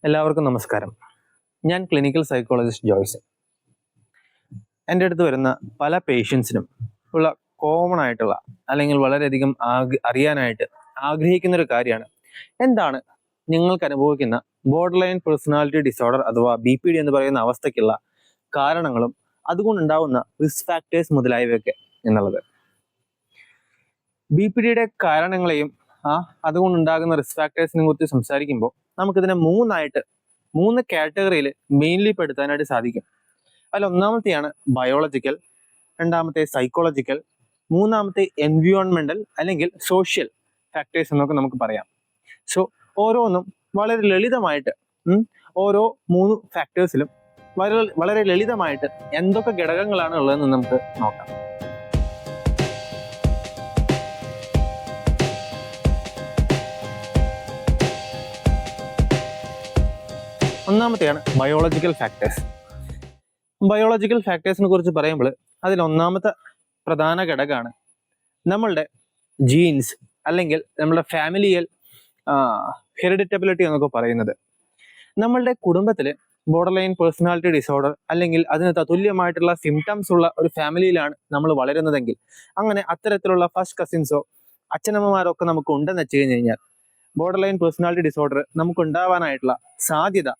എല്ലാവർക്കും നമസ്കാരം. ഞാൻ ക്ലിനിക്കൽ സൈക്കോളജിസ്റ്റ് ജോയ്സ്. എൻ്റെ അടുത്ത് വരുന്ന പല പേഷ്യൻസിനും ഉള്ള കോമൺ ആയിട്ടുള്ള അല്ലെങ്കിൽ വളരെയധികം അറിയാനായിട്ട് ആഗ്രഹിക്കുന്ന ഒരു കാര്യമാണ്, എന്താണ് നിങ്ങൾക്ക് അനുഭവിക്കുന്ന ബോർഡർ ലൈൻ പേഴ്സണാലിറ്റി ഡിസോർഡർ അഥവാ BPD എന്ന് പറയുന്ന അവസ്ഥയ്ക്കുള്ള കാരണങ്ങളും അതുകൊണ്ടുണ്ടാവുന്ന റിസ്ക് ഫാക്ടേഴ്സ് മുതലായവയൊക്കെ എന്നുള്ളത്. BPDയുടെ കാരണങ്ങളെയും അതുകൊണ്ടുണ്ടാകുന്ന റിസ്ക് ഫാക്ടേഴ്സിനെ കുറിച്ച് സംസാരിക്കുമ്പോൾ നമുക്കിതിനെ മൂന്ന് കാറ്റഗറിയിൽ മെയിൻലി പെടുത്താനായിട്ട് സാധിക്കും. അതിൽ ഒന്നാമത്തെയാണ് ബയോളജിക്കൽ, രണ്ടാമത്തെ സൈക്കോളജിക്കൽ, മൂന്നാമത്തെ എൻവിയോൺമെന്റൽ അല്ലെങ്കിൽ സോഷ്യൽ ഫാക്ടേഴ്സ് എന്നൊക്കെ നമുക്ക് പറയാം. സോ ഓരോന്നും വളരെ ലളിതമായിട്ട് ഓരോ 3 ഫാക്ടേഴ്സിലും വളരെ ലളിതമായിട്ട് എന്തൊക്കെ ഘടകങ്ങളാണ് ഉള്ളതെന്ന് നമുക്ക് നോക്കാം. ഒന്നാമത്തെയാണ് ബയോളജിക്കൽ ഫാക്ടേഴ്സ്. ബയോളജിക്കൽ ഫാക്ടേഴ്സിനെ കുറിച്ച് പറയുമ്പോൾ അതിൽ ഒന്നാമത്തെ പ്രധാന ഘടകമാണ് നമ്മളുടെ ജീൻസ് അല്ലെങ്കിൽ നമ്മളുടെ ഫാമിലിയൽ ഹെറിഡിറ്റബിലിറ്റി എന്നൊക്കെ പറയുന്നത്. നമ്മളുടെ കുടുംബത്തിൽ ബോർഡർ ലൈൻ പേഴ്സണാലിറ്റി ഡിസോർഡർ അല്ലെങ്കിൽ അതിന് തത്തുല്യമായിട്ടുള്ള സിംറ്റംസ് ഉള്ള ഒരു ഫാമിലിയിലാണ് നമ്മൾ വളരുന്നതെങ്കിൽ, അങ്ങനെ അത്തരത്തിലുള്ള ഫസ്റ്റ് കസിൻസോ അച്ഛനമ്മമാരോ ഒക്കെ നമുക്ക് ഉണ്ടെന്ന് വെച്ച് കഴിഞ്ഞാൽ ബോർഡർ ലൈൻ പേഴ്സണാലിറ്റി ഡിസോർഡർ നമുക്ക് ഉണ്ടാവാനായിട്ടുള്ള സാധ്യത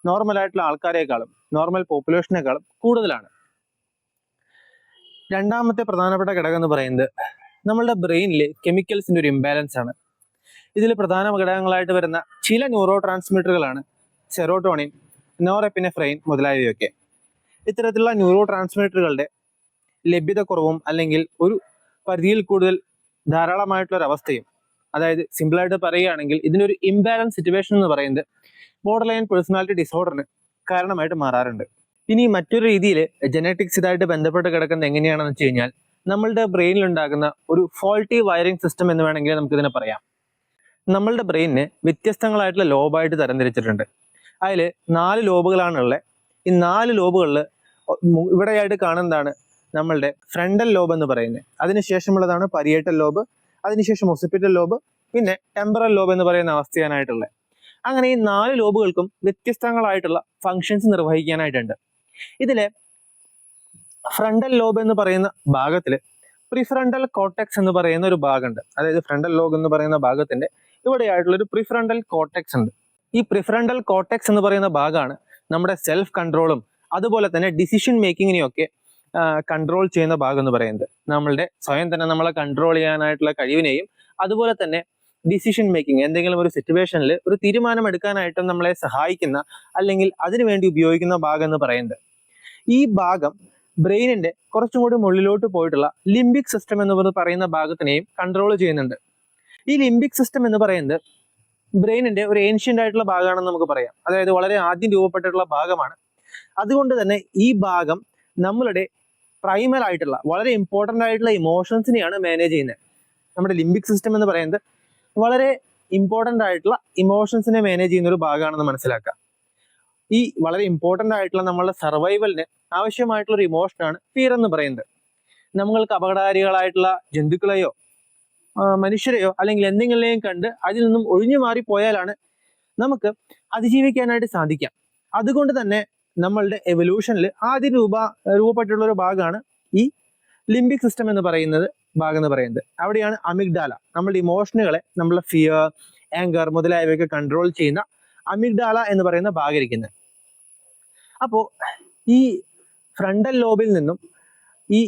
നോർമലായിട്ടുള്ള ആൾക്കാരെക്കാളും നോർമൽ പോപ്പുലേഷനേക്കാളും കൂടുതലാണ്. രണ്ടാമത്തെ പ്രധാനപ്പെട്ട ഘടകം എന്ന് പറയുന്നത് നമ്മളുടെ ബ്രെയിനിലെ കെമിക്കൽസിന്റെ ഒരു ഇംബാലൻസ് ആണ്. ഇതിൽ പ്രധാന ഘടകങ്ങളായിട്ട് വരുന്ന ചില ന്യൂറോ ട്രാൻസ്മിറ്ററുകളാണ് സെറോട്ടോണിൻ, നോറെപ്പിനെഫ്രൈൻ മുതലായവയൊക്കെ. ഇത്തരത്തിലുള്ള ന്യൂറോ ട്രാൻസ്മിറ്ററുകളുടെ ലഭ്യത കുറവും അല്ലെങ്കിൽ ഒരു പരിധിയിൽ കൂടുതൽ ധാരാളമായിട്ടുള്ള ഒരു അവസ്ഥയും, അതായത് സിമ്പിളായിട്ട് പറയുകയാണെങ്കിൽ ഇതിനൊരു ഇംബാലൻസ് സിറ്റുവേഷൻ എന്ന് പറയുന്നത് ബോർഡർ ലൈൻ പേഴ്സണാലിറ്റി ഡിസോർഡറിന് കാരണമായിട്ട് മാറാറുണ്ട്. ഇനി മറ്റൊരു രീതിയിൽ ജനറ്റിക്സ് ഇതായിട്ട് ബന്ധപ്പെട്ട് കിടക്കുന്നത് എങ്ങനെയാണെന്ന് വെച്ച് കഴിഞ്ഞാൽ നമ്മളുടെ ബ്രെയിനിൽ ഉണ്ടാകുന്ന ഒരു ഫോൾട്ടി വയറിംഗ് സിസ്റ്റം എന്ന് വേണമെങ്കിൽ നമുക്കിതിനെ പറയാം. നമ്മളുടെ ബ്രെയിനിനെ വ്യത്യസ്തങ്ങളായിട്ടുള്ള ലോബായിട്ട് തരംതിരിച്ചിട്ടുണ്ട്. അതിൽ 4 ലോബുകളാണുള്ളത്. ഈ 4 ലോബുകളിൽ ഇവിടെയായിട്ട് കാണുന്നതാണ് നമ്മളുടെ ഫ്രണ്ടൽ ലോബ് എന്ന് പറയുന്നത്. അതിനുശേഷമുള്ളതാണ് പരിയേറ്റൽ ലോബ്, അതിനുശേഷം ഒസിപ്പിറ്റൽ ലോബ്, പിന്നെ ടെമ്പറൽ ലോബ് എന്ന് പറയുന്ന അവസ്ഥയാനായിട്ടുള്ളത്. അങ്ങനെ ഈ 4 ലോബുകൾക്കും വ്യത്യസ്തങ്ങളായിട്ടുള്ള ഫങ്ഷൻസ് നിർവഹിക്കാനായിട്ടുണ്ട്. ഇതിലെ ഫ്രണ്ടൽ ലോബ് എന്ന് പറയുന്ന ഭാഗത്തിൽ പ്രിഫ്രണ്ടൽ കോർട്ടെക്സ് എന്ന് പറയുന്ന ഒരു ഭാഗമുണ്ട്. അതായത് ഫ്രണ്ടൽ ലോബ് എന്ന് പറയുന്ന ഭാഗത്തിന്റെ ഇവിടെയായിട്ടുള്ള ഒരു പ്രിഫ്രണ്ടൽ കോർട്ടെക്സ് ഉണ്ട്. ഈ പ്രിഫ്രണ്ടൽ കോർട്ടെക്സ് എന്ന് പറയുന്ന ഭാഗമാണ് നമ്മുടെ സെൽഫ് കൺട്രോളും അതുപോലെ തന്നെ ഡിസിഷൻ മേക്കിങ്ങിനെയൊക്കെ കൺട്രോൾ ചെയ്യുന്ന ഭാഗം എന്ന് പറയുന്നത്. നമ്മളുടെ സ്വയം തന്നെ നമ്മളെ കൺട്രോൾ ചെയ്യാനായിട്ടുള്ള കഴിവിനെയും അതുപോലെ തന്നെ ഡിസിഷൻ മേക്കിംഗ്, എന്തെങ്കിലും ഒരു സിറ്റുവേഷനിൽ ഒരു തീരുമാനം എടുക്കാനായിട്ടും നമ്മളെ സഹായിക്കുന്ന അല്ലെങ്കിൽ അതിനുവേണ്ടി ഉപയോഗിക്കുന്ന ഭാഗം എന്ന് പറയുന്നത്. ഈ ഭാഗം ബ്രെയിനിന്റെ കുറച്ചും കൂടി മുകളിലോട്ട് പോയിട്ടുള്ള ലിംബിക് സിസ്റ്റം എന്ന് പറയുന്ന ഭാഗത്തിനെയും കൺട്രോൾ ചെയ്യുന്നുണ്ട്. ഈ ലിംബിക് സിസ്റ്റം എന്ന് പറയുന്നത് ബ്രെയിനിന്റെ ഒരു ഏൻഷ്യന്റ് ആയിട്ടുള്ള ഭാഗമാണെന്ന് നമുക്ക് പറയാം. അതായത് വളരെ ആദ്യം രൂപപ്പെട്ടിട്ടുള്ള ഭാഗമാണ്. അതുകൊണ്ട് തന്നെ ഈ ഭാഗം നമ്മളുടെ പ്രൈമൽ ആയിട്ടുള്ള വളരെ ഇമ്പോർട്ടൻ്റ് ആയിട്ടുള്ള ഇമോഷൻസിനെയാണ് മാനേജ് ചെയ്യുന്നത്. നമ്മുടെ ലിംബിക് സിസ്റ്റം എന്ന് പറയുന്നത് വളരെ ഇമ്പോർട്ടൻ്റ് ആയിട്ടുള്ള ഇമോഷൻസിനെ മാനേജ് ചെയ്യുന്ന ഒരു ഭാഗമാണെന്ന് മനസ്സിലാക്കുക. ഈ വളരെ ഇമ്പോർട്ടൻ്റ് ആയിട്ടുള്ള നമ്മളുടെ സർവൈവലിന് ആവശ്യമായിട്ടുള്ള ഒരു ഇമോഷനാണ് ഫിയർ എന്ന് പറയുന്നത്. നമ്മൾക്ക് അപകടകാരികളായിട്ടുള്ള ജന്തുക്കളെയോ മനുഷ്യരെയോ അല്ലെങ്കിൽ എന്തെങ്കിലെയും കണ്ട് അതിൽ നിന്നും ഒഴിഞ്ഞു മാറി പോയാലാണ് നമുക്ക് അതിജീവിക്കാനായിട്ട് സാധിക്കാം. അതുകൊണ്ട് തന്നെ നമ്മളുടെ എവല്യൂഷനിൽ ആദ്യം രൂപപ്പെട്ടിട്ടുള്ള ഒരു ഭാഗമാണ് ഈ ലിംബിക് സിസ്റ്റം എന്ന് പറയുന്നത് ഭാഗം എന്ന് പറയുന്നത്. അവിടെയാണ് അമിഗ്ഡാല നമ്മളുടെ ഇമോഷനുകളെ, നമ്മളുടെ ഫിയർ, ആങ്കർ മുതലായവയൊക്കെ കൺട്രോൾ ചെയ്യുന്ന അമിഗ്ഡാല എന്ന് പറയുന്ന ഭാഗം ഇരിക്കുന്നത്. അപ്പോൾ ഈ ഫ്രണ്ടൽ ലോബിൽ നിന്നും ഈ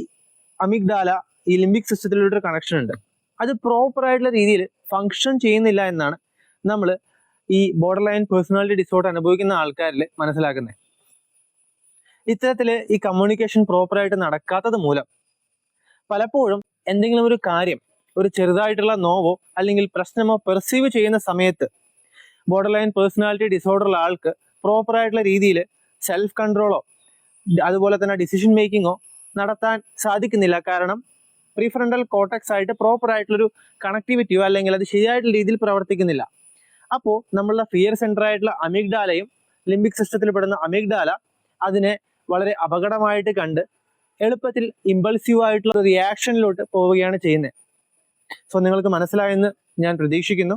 അമിഗ്ഡാല ഈ ലിംബിക് സിസ്റ്റത്തിലൂടെ ഒരു കണക്ഷൻ ഉണ്ട്. അത് പ്രോപ്പർ ആയിട്ടുള്ള രീതിയിൽ ഫങ്ഷൻ ചെയ്യുന്നില്ല എന്നാണ് നമ്മൾ ഈ ബോർഡർ ലൈൻ പേഴ്സണാലിറ്റി ഡിസോർഡർ അനുഭവിക്കുന്ന ആൾക്കാരിൽ മനസ്സിലാക്കുന്നത്. ഇത്തരത്തിൽ ഈ കമ്മ്യൂണിക്കേഷൻ പ്രോപ്പറായിട്ട് നടക്കാത്തത് മൂലം പലപ്പോഴും എന്തെങ്കിലും ഒരു കാര്യം, ഒരു ചെറുതായിട്ടുള്ള നോവോ അല്ലെങ്കിൽ പ്രശ്നമോ പെർസീവ് ചെയ്യുന്ന സമയത്ത് ബോർഡർ ലൈൻ പേഴ്സണാലിറ്റി ഡിസോർഡറുള്ള ആൾക്ക് പ്രോപ്പറായിട്ടുള്ള രീതിയിൽ സെൽഫ് കൺട്രോളോ അതുപോലെ തന്നെ ഡിസിഷൻ മേക്കിങ്ങോ നടത്താൻ സാധിക്കുന്നില്ല. കാരണം പ്രീഫ്രണ്ടൽ കോർട്ടെക്സ് ആയിട്ട് പ്രോപ്പർ ആയിട്ടുള്ളൊരു കണക്ടിവിറ്റിയോ അല്ലെങ്കിൽ അത് ശരിയായിട്ടുള്ള രീതിയിൽ പ്രവർത്തിക്കുന്നില്ല. അപ്പോൾ നമ്മളുടെ ഫിയർ സെന്റർ ആയിട്ടുള്ള അമിഗ്ഡാലയും ലിംബിക് സിസ്റ്റത്തിൽ പെടുന്ന അമിഗ്ഡാല അതിനെ വളരെ അപകടമായിട്ട് കണ്ട് എളുപ്പത്തിൽ ഇമ്പൾസീവ് ആയിട്ടുള്ള റിയാക്ഷനിലോട്ട് പോവുകയാണ് ചെയ്യുന്നത്. സോ നിങ്ങൾക്ക് മനസ്സിലായെന്ന് ഞാൻ പ്രതീക്ഷിക്കുന്നു.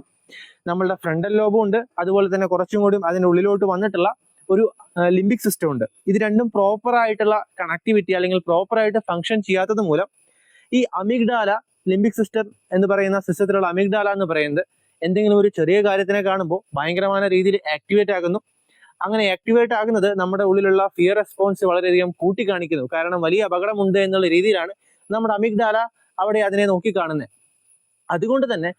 നമ്മളുടെ ഫ്രണ്ടൽ ലോബും ഉണ്ട്, അതുപോലെ തന്നെ കുറച്ചും കൂടി അതിൻ്റെ ഉള്ളിലോട്ട് വന്നിട്ടുള്ള ഒരു ലിംബിക് സിസ്റ്റം ഉണ്ട്. ഇത് രണ്ടും പ്രോപ്പർ ആയിട്ടുള്ള കണക്ടിവിറ്റി അല്ലെങ്കിൽ പ്രോപ്പർ ആയിട്ട് ഫംഗ്ഷൻ ചെയ്യാത്തത് മൂലം ഈ അമിഗ്ഡാല, ലിംബിക് സിസ്റ്റം എന്ന് പറയുന്ന സിസ്റ്റത്തിലുള്ള അമിഗ്ഡാല എന്ന് പറയുന്നത് എന്തെങ്കിലും ഒരു ചെറിയ കാര്യത്തിനെ കാണുമ്പോൾ ഭയങ്കരമായ രീതിയിൽ ആക്ടിവേറ്റ് ആകുന്നു. അങ്ങനെ ആക്ടിവേറ്റ് ആകുന്നത് നമ്മുടെ ഉള്ളിലുള്ള ഫിയർ റെസ്പോൺസ് വളരെയധികം കൂട്ടിക്കാണിക്കുന്നു. കാരണം വലിയ അപകടമുണ്ട് എന്നുള്ള രീതിയിലാണ് നമ്മുടെ അമിഗ്ഡാല അവിടെ അതിനെ നോക്കിക്കാണുന്നത്. അതുകൊണ്ട് തന്നെ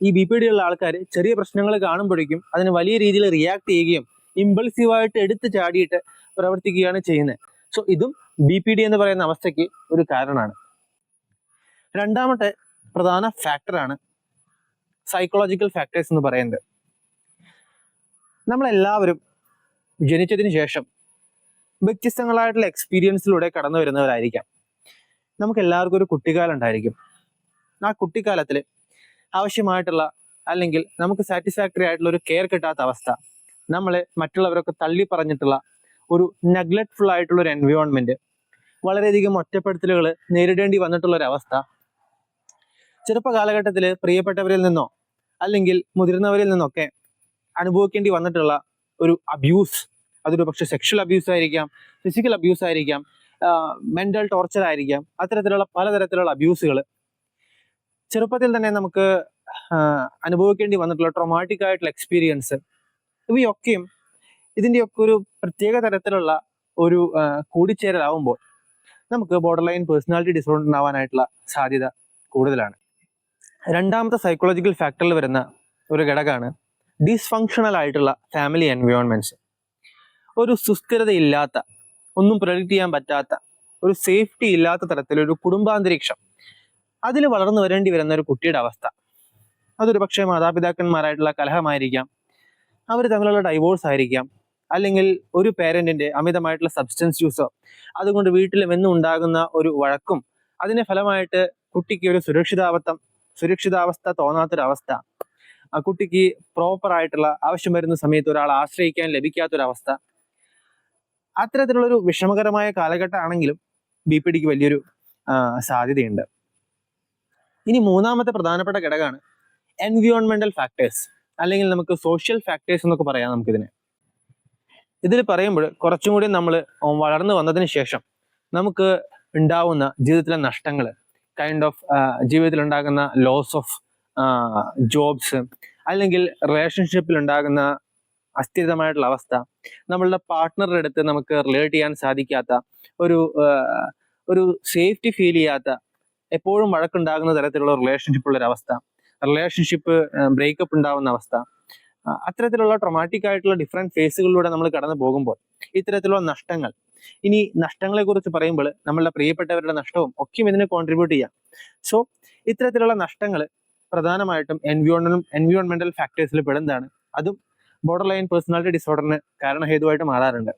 ഈ BPD ഉള്ള ആൾക്കാർ ചെറിയ പ്രശ്നങ്ങൾ കാണുമ്പോഴേക്കും അതിന് വലിയ രീതിയിൽ റിയാക്ട് ചെയ്യുകയും ഇമ്പൾസീവായിട്ട് എടുത്ത് ചാടിയിട്ട് പ്രവർത്തിക്കുകയാണ് ചെയ്യുന്നത്. സോ ഇതും BPD എന്ന് പറയുന്ന അവസ്ഥയ്ക്ക് ഒരു കാരണമാണ്. രണ്ടാമത്തെ പ്രധാന ഫാക്ടറാണ് സൈക്കോളജിക്കൽ ഫാക്ടേഴ്സ് എന്ന് പറയുന്നത്. നമ്മളെല്ലാവരും ജനിച്ചതിന് ശേഷം വ്യത്യസ്തങ്ങളായിട്ടുള്ള എക്സ്പീരിയൻസിലൂടെ കടന്നു വരുന്നവരായിരിക്കാം. നമുക്ക് എല്ലാവർക്കും ഒരു കുട്ടിക്കാലം ഉണ്ടായിരിക്കും. ആ കുട്ടിക്കാലത്തിൽ ആവശ്യമായിട്ടുള്ള അല്ലെങ്കിൽ നമുക്ക് സാറ്റിസ്ഫാക്ടറി ആയിട്ടുള്ള ഒരു കെയർ കിട്ടാത്ത അവസ്ഥ, നമ്മളെ മറ്റുള്ളവരൊക്കെ തള്ളി പറഞ്ഞിട്ടുള്ള ഒരു നെഗ്ലക്ട്ഫുൾ ആയിട്ടുള്ള ഒരു എൻവയോൺമെന്റ്, വളരെയധികം ഒറ്റപ്പെടുത്തലുകൾ നേരിടേണ്ടി വന്നിട്ടുള്ള ഒരു അവസ്ഥ, ചെറുപ്പ കാലഘട്ടത്തിൽ പ്രിയപ്പെട്ടവരിൽ നിന്നോ അല്ലെങ്കിൽ മുതിർന്നവരിൽ നിന്നൊക്കെ അനുഭവിക്കേണ്ടി വന്നിട്ടുള്ള ഒരു അബ്യൂസ്, അതൊരു പക്ഷെ സെക്ഷൽ അബ്യൂസ് ആയിരിക്കാം, ഫിസിക്കൽ അബ്യൂസ് ആയിരിക്കാം, മെന്റൽ ടോർച്ചർ ആയിരിക്കാം. അത്തരത്തിലുള്ള പലതരത്തിലുള്ള അബ്യൂസുകൾ ചെറുപ്പത്തിൽ തന്നെ നമുക്ക് അനുഭവിക്കേണ്ടി വന്നിട്ടുള്ള ട്രോമാറ്റിക് ആയിട്ടുള്ള എക്സ്പീരിയൻസ്, ഇവയൊക്കെയും ഇതിൻ്റെയൊക്കെ ഒരു പ്രത്യേക തരത്തിലുള്ള ഒരു കൂടിച്ചേരലാവുമ്പോൾ നമുക്ക് ബോർഡർ ലൈൻ പേഴ്സണാലിറ്റി ഡിസോർഡർ ഉണ്ടാവാനായിട്ടുള്ള സാധ്യത കൂടുതലാണ്. രണ്ടാമത്തെ സൈക്കോളജിക്കൽ ഫാക്ടറിൽ വരുന്ന ഒരു ഘടകമാണ് ഡിസ്ഫങ്ഷണൽ ആയിട്ടുള്ള ഫാമിലി എൻവയോൺമെന്റ്സ്. ഒരു സുസ്ഥിരതയില്ലാത്ത, ഒന്നും പ്രൊഡിക്റ്റ് ചെയ്യാൻ പറ്റാത്ത, ഒരു സേഫ്റ്റി ഇല്ലാത്ത തരത്തിലൊരു കുടുംബാന്തരീക്ഷം, അതിൽ വളർന്നു വരേണ്ടി വരുന്ന ഒരു കുട്ടിയുടെ അവസ്ഥ. അതൊരു പക്ഷേ മാതാപിതാക്കന്മാരായിട്ടുള്ള കലഹമായിരിക്കാം, അവർ തമ്മിലുള്ള ഡൈവോഴ്സ് ആയിരിക്കാം, അല്ലെങ്കിൽ ഒരു പേരന്റിന്റെ അമിതമായിട്ടുള്ള സബ്സ്റ്റൻസ് യൂസോ, അതുകൊണ്ട് വീട്ടിലും എന്നും ഉണ്ടാകുന്ന ഒരു വഴക്കും, അതിന്റെ ഫലമായിട്ട് കുട്ടിക്ക് ഒരു സുരക്ഷിതാവസ്ഥ തോന്നാത്തൊരവസ്ഥ, ആ കുട്ടിക്ക് പ്രോപ്പർ ആയിട്ടുള്ള ആവശ്യം വരുന്ന സമയത്ത് ഒരാളെ ആശ്രയിക്കാൻ ലഭിക്കാത്തൊരവസ്ഥ, അത്തരത്തിലുള്ളൊരു വിഷമകരമായ കാലഘട്ടമാണെങ്കിലും BPDക്ക് വലിയൊരു സാധ്യതയുണ്ട്. ഇനി മൂന്നാമത്തെ പ്രധാനപ്പെട്ട ഘടകമാണ് എൻവിയോൺമെന്റൽ ഫാക്ടേഴ്സ്, അല്ലെങ്കിൽ നമുക്ക് സോഷ്യൽ ഫാക്ടേഴ്സ് എന്നൊക്കെ പറയാം നമുക്കിതിനെ. ഇതിൽ പറയുമ്പോൾ കുറച്ചും കൂടി നമ്മൾ വളർന്നു വന്നതിന് ശേഷം നമുക്ക് ഉണ്ടാവുന്ന ജീവിതത്തിലെ നഷ്ടങ്ങൾ, കൈൻഡ് ഓഫ് ജീവിതത്തിൽ ഉണ്ടാകുന്ന ലോസ് ഓഫ് ജോബ്സ്, അല്ലെങ്കിൽ റിലേഷൻഷിപ്പിൽ ഉണ്ടാകുന്ന അസ്ഥിരമായിട്ടുള്ള അവസ്ഥ, നമ്മളുടെ പാർട്ട്ണറുടെ അടുത്ത് നമുക്ക് റിലേറ്റ് ചെയ്യാൻ സാധിക്കാത്ത, ഒരു സേഫ്റ്റി ഫീൽ ചെയ്യാത്ത, എപ്പോഴും വഴക്കുണ്ടാകുന്ന തരത്തിലുള്ള റിലേഷൻഷിപ്പുള്ളൊരവസ്ഥ, റിലേഷൻഷിപ്പ് ബ്രേക്കപ്പ് ഉണ്ടാവുന്ന അവസ്ഥ, അത്തരത്തിലുള്ള ട്രോമാറ്റിക് ആയിട്ടുള്ള ഡിഫറെന്റ് ഫേസുകളിലൂടെ നമ്മൾ കടന്നു പോകുമ്പോൾ ഇത്തരത്തിലുള്ള നഷ്ടങ്ങൾ, ഇനി നഷ്ടങ്ങളെ കുറിച്ച് പറയുമ്പോൾ നമ്മളുടെ പ്രിയപ്പെട്ടവരുടെ നഷ്ടവും ഒക്കെയും ഇതിനെ കോൺട്രിബ്യൂട്ട് ചെയ്യാം. സോ ഇത്തരത്തിലുള്ള നഷ്ടങ്ങൾ പ്രധാനമായിട്ടും എൻവിയോൺമെന്റൽ ഫാക്ടേഴ്സിൽ പെടുന്നതാണ്. അതും ബോർഡർ ലൈൻ പേഴ്സണാലിറ്റി ഡിസോർഡറിന് കാരണഹേതുവായിട്ട് മാറാറുണ്ട്.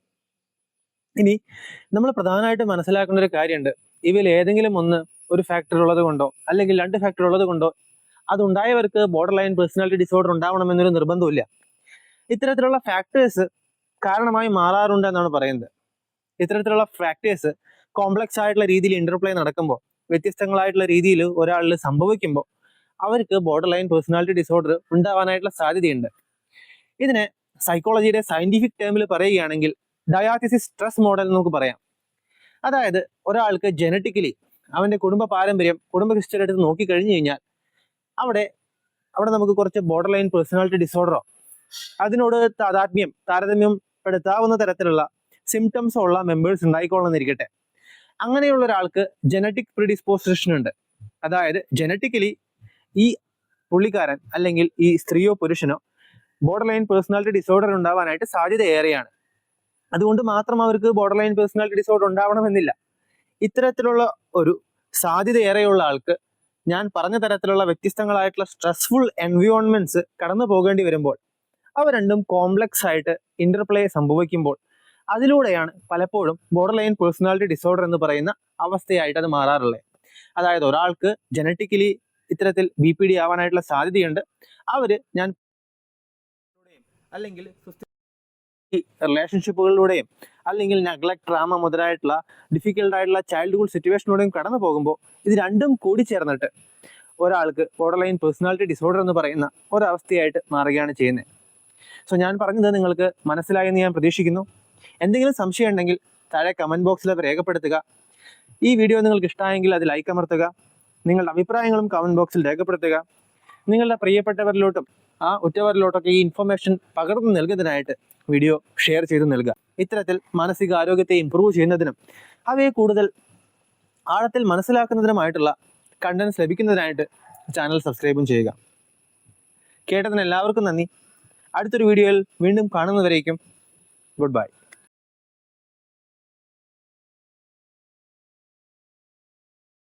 ഇനി നമ്മൾ പ്രധാനമായിട്ട് മനസ്സിലാക്കേണ്ട ഒരു കാര്യമുണ്ട്, ഇവയിൽ ഏതെങ്കിലും ഒന്ന് ഒരു ഫാക്ടർ ഉള്ളത് കൊണ്ടോ അല്ലെങ്കിൽ രണ്ട് ഫാക്ടർ ഉള്ളത് കൊണ്ടോ അതുണ്ടായവർക്ക് ബോർഡർ ലൈൻ പേഴ്സണാലിറ്റി ഡിസോർഡർ ഉണ്ടാവണമെന്നൊരു നിർബന്ധമില്ല. ഇത്തരത്തിലുള്ള ഫാക്ടേഴ്സ് കാരണമായി മാറാറുണ്ട് എന്നാണ് പറയുന്നത്. ഇത്തരത്തിലുള്ള ഫാക്ടേഴ്സ് കോംപ്ലക്സ് ആയിട്ടുള്ള രീതിയിൽ ഇന്റർപ്ലേ നടക്കുമ്പോൾ, വ്യത്യസ്തങ്ങളായിട്ടുള്ള രീതിയിൽ ഒരാളിൽ സംഭവിക്കുമ്പോൾ അവർക്ക് ബോർഡർ ലൈൻ പേഴ്സണാലിറ്റി ഡിസോർഡർ ഉണ്ടാവാനായിട്ടുള്ള സാധ്യതയുണ്ട്. ഇതിനെ സൈക്കോളജിയുടെ സയന്റിഫിക് ടേമിൽ പറയുകയാണെങ്കിൽ ഡയാഥിസിസ് സ്ട്രെസ് മോഡൽ നമുക്ക് പറയാം. അതായത് ഒരാൾക്ക് ജനറ്റിക്കലി അവന്റെ കുടുംബ പാരമ്പര്യം, കുടുംബ ഹിസ്റ്ററി എടുത്ത് നോക്കിക്കഴിഞ്ഞു കഴിഞ്ഞാൽ അവിടെ നമുക്ക് കുറച്ച് ബോർഡർ ലൈൻ പേഴ്സണാലിറ്റി ഡിസോർഡറോ അതിനോട് താരതമ്യം പെടുത്താവുന്ന തരത്തിലുള്ള സിംറ്റംസ് ഉള്ള മെമ്പേഴ്സ് ഉണ്ടായിക്കൊള്ളുന്നിരിക്കട്ടെ. അങ്ങനെയുള്ള ഒരാൾക്ക് ജനറ്റിക് പ്രിഡിസ്പോസിഷൻ ഉണ്ട്. അതായത് ജനറ്റിക്കലി ഈ പുള്ളിക്കാരൻ അല്ലെങ്കിൽ ഈ സ്ത്രീയോ പുരുഷനോ ബോർഡർ ലൈൻ പേഴ്സണാലിറ്റി ഡിസോർഡർ ഉണ്ടാവാനായിട്ട് സാധ്യത ഏറെയാണ്. അതുകൊണ്ട് മാത്രം അവർക്ക് ബോർഡർ ലൈൻ പേഴ്സണാലിറ്റി ഡിസോർഡർ ഉണ്ടാവണമെന്നില്ല. ഇത്തരത്തിലുള്ള ഒരു സാധ്യത ഏറെയുള്ള ആൾക്ക് ഞാൻ പറഞ്ഞ തരത്തിലുള്ള വ്യത്യസ്തങ്ങളായിട്ടുള്ള സ്ട്രെസ്ഫുൾ എൻവയോൺമെന്റ്സ് കടന്നു പോകേണ്ടി വരുമ്പോൾ അവ രണ്ടും കോംപ്ലക്സ് ആയിട്ട് ഇന്റർപ്ലേ സംഭവിക്കുമ്പോൾ അതിലൂടെയാണ് പലപ്പോഴും ബോർഡർ ലൈൻ പേഴ്സണാലിറ്റി ഡിസോർഡർ എന്ന് പറയുന്ന അവസ്ഥയായിട്ട് അത് മാറാറുള്ളത്. അതായത് ഒരാൾക്ക് ജനറ്റിക്കലി ഇത്തരത്തിൽ BPD ആവാനായിട്ടുള്ള സാധ്യതയുണ്ട്. അവര് ഞാൻ അല്ലെങ്കിൽ റിലേഷൻഷിപ്പുകളിലൂടെയും അല്ലെങ്കിൽ നെഗ്ലക്ട്, ട്രാമ മുതലായിട്ടുള്ള ഡിഫിക്കൽട്ട് ആയിട്ടുള്ള ചൈൽഡ്ഹുഡ് സിറ്റുവേഷനിലൂടെയും കടന്നു പോകുമ്പോൾ ഇത് രണ്ടും കൂടി ചേർന്നിട്ട് ഒരാൾക്ക് ബോർഡർലൈൻ പേഴ്സണാലിറ്റി ഡിസോർഡർ എന്ന് പറയുന്ന ഒരവസ്ഥയായിട്ട് മാറുകയാണ് ചെയ്യുന്നത്. സോ ഞാൻ പറഞ്ഞത് നിങ്ങൾക്ക് മനസ്സിലായെന്ന് ഞാൻ പ്രതീക്ഷിക്കുന്നു. എന്തെങ്കിലും സംശയം ഉണ്ടെങ്കിൽ താഴെ കമൻറ്റ് ബോക്സിൽ അത് രേഖപ്പെടുത്തുക. ഈ വീഡിയോ നിങ്ങൾക്ക് ഇഷ്ടമായെങ്കിൽ അത് ലൈക്ക് അമർത്തുക. നിങ്ങളുടെ അഭിപ്രായങ്ങളും കമൻറ്റ് ബോക്സിൽ രേഖപ്പെടുത്തുക. നിങ്ങളുടെ പ്രിയപ്പെട്ടവരിലോട്ടും ആ ഉറ്റവരിലോട്ടൊക്കെ ഈ ഇൻഫർമേഷൻ പകർന്നു നൽകുന്നതിനായിട്ട് വീഡിയോ ഷെയർ ചെയ്ത് നൽകുക. ഇത്തരത്തിൽ മാനസികാരോഗ്യത്തെ ഇമ്പ്രൂവ് ചെയ്യുന്നതിനും അവയെ കൂടുതൽ ആഴത്തിൽ മനസ്സിലാക്കുന്നതിനുമായിട്ടുള്ള കണ്ടന്റ്സ് ലഭിക്കുന്നതിനായിട്ട് ചാനൽ സബ്സ്ക്രൈബും ചെയ്യുക. കേട്ടതിന് എല്ലാവർക്കും നന്ദി. അടുത്തൊരു വീഡിയോയിൽ വീണ്ടും കാണുന്നവരേക്കും ഗുഡ് ബൈ.